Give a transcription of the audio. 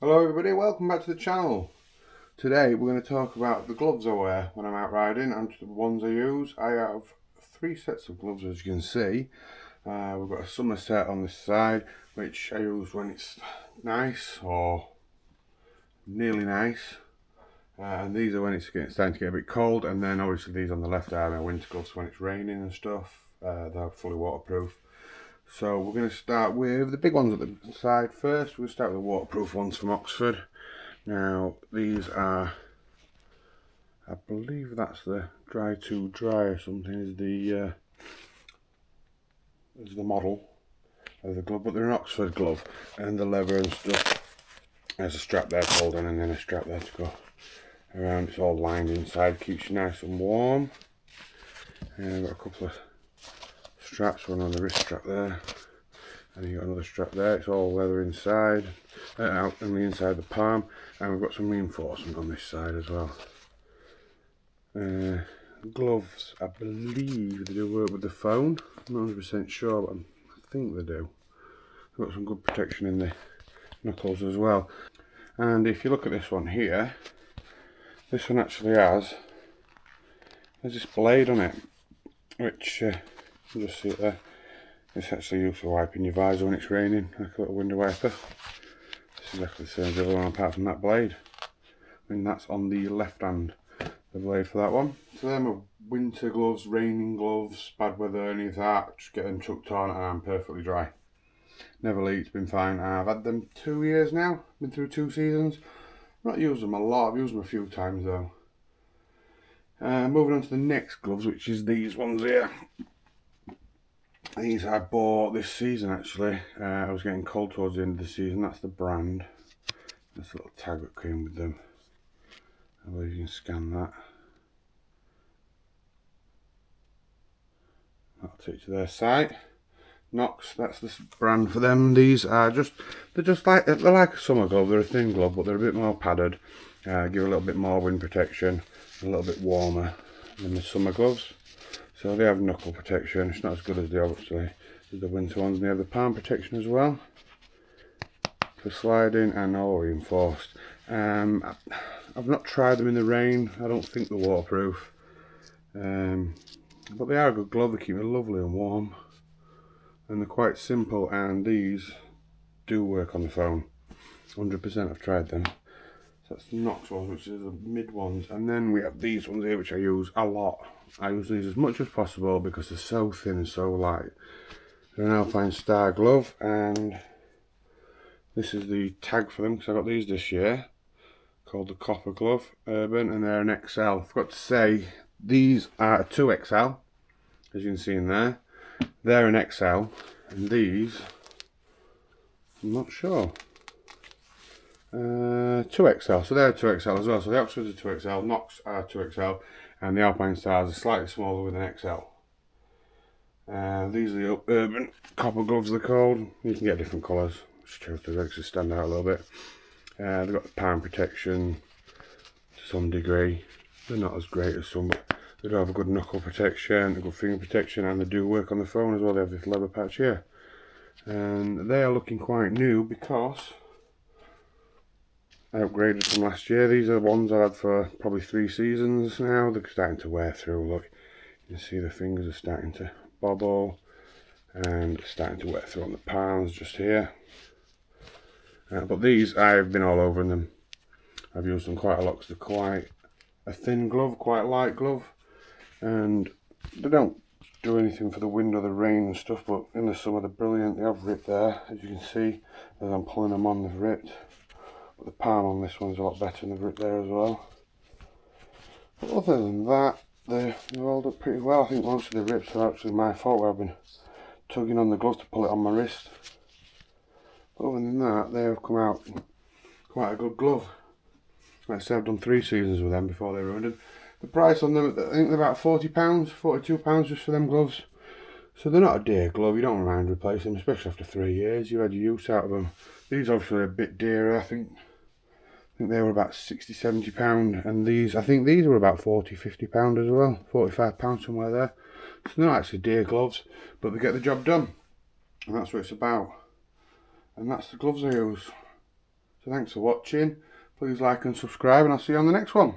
Hello everybody, welcome back to the channel. Today we're going to talk about the gloves I wear when I'm out riding and the ones I use. I have 3 sets of gloves, as you can see. We've got a summer set on this side which I use when it's nice or nearly nice, and these are when it's starting to get a bit cold, and then obviously these on the left are my winter gloves when it's raining and stuff. They're fully waterproof. So we're going to start with the big ones at the side first. We'll start with the waterproof ones from Oxford. Now these are, I believe that's the dry to dry or something is the model of the glove, but they're an Oxford glove, and the leather and stuff. There's a strap there to hold on and then a strap there to go around. It's all lined inside, keeps you nice and warm. And I've got a couple of straps, one on the wrist strap there, and you got another strap there. It's all leather inside, out on the inside of the palm, and we've got some reinforcement on this side as well. Gloves, I believe they do work with the phone. I'm not 100% sure, but I think they do. They've got some good protection in the knuckles as well. And if you look at this one here, this one actually has, there's this blade on it, which you just see it there. It's actually used for wiping your visor when it's raining, like a little window wiper. It's exactly the same as the other one apart from that blade. I mean, that's on the left hand, the blade for that one. So them are winter gloves, raining gloves, bad weather, any of that. Just get them chucked on and I'm perfectly dry. Never leaked, been fine. I've had them 2 years now, been through 2 seasons. I've not used them a lot, I've used them a few times though. Moving on to the next gloves, which is these ones here. These I bought this season actually. I was getting cold towards the end of the season. That's the brand. There's a little tag that came with them. I believe you can scan that. That'll take you to their site. Knox, that's the brand for them. These are they're like a summer glove. They're a thin glove, but they're a bit more padded. Give a little bit more wind protection, a little bit warmer than the summer gloves. So they have knuckle protection. It's not as good as the winter ones, and they have the palm protection as well for sliding, and all reinforced. I've not tried them in the rain. I don't think they're waterproof, but they are a good glove. They keep me lovely and warm, and they're quite simple, and these do work on the phone 100%. I've tried them. So that's the Knox ones, which is the mid ones, and then we have these ones here which I use a lot. I use these as much as possible because they're so thin and so light. They're an Alpinestars glove, and this is the tag for them because I got these this year, called the Copper Glove Urban, and they're an XL. I forgot to say, these are a 2XL, as you can see in there. They're an XL, and these, I'm not sure. 2XL, so they're a 2XL as well. So the Oxford's a 2XL, Knox are 2XL, and the Alpinestars are slightly smaller with an XL. These are the Urban Copper Gloves, they're called. You can get different colours, just chose to actually stand out a little bit. They've got the palm protection to some degree. They're not as great as some, but they do have a good knuckle protection, a good finger protection, and they do work on the phone as well. They have this leather patch here. And they are looking quite new because I upgraded from last year. These are the ones I've had for probably 3 seasons now. They're starting to wear through. Look, you can see the fingers are starting to bobble and starting to wear through on the palms just here. But these, I've been all over in them. I've used them quite a lot because they're quite a thin glove, quite a light glove, and they don't do anything for the wind or the rain and stuff, but in the summer they're brilliant. They have ripped there, as you can see. As I'm pulling them on, they've ripped. But the palm on this one's a lot better than the grip there as well. But other than that, they've rolled up pretty well. I think most of the rips are actually my fault, where I've been tugging on the glove to pull it on my wrist. But other than that, they have come out quite a good glove. Like I said, I've done 3 seasons with them before they ruined them. The price on them, I think they're about £40, £42 just for them gloves. So they're not a dear glove. You don't mind replacing them, especially after 3 years. You've had your use out of them. These obviously are a bit dearer. I think they were about £60–70, and these, I think these were about £40–50 as well, £45 somewhere there. So they're not actually dear gloves, but they get the job done, and that's what it's about. And that's the gloves I use. So So thanks for watching. Please like and subscribe, and I'll see you on the next one.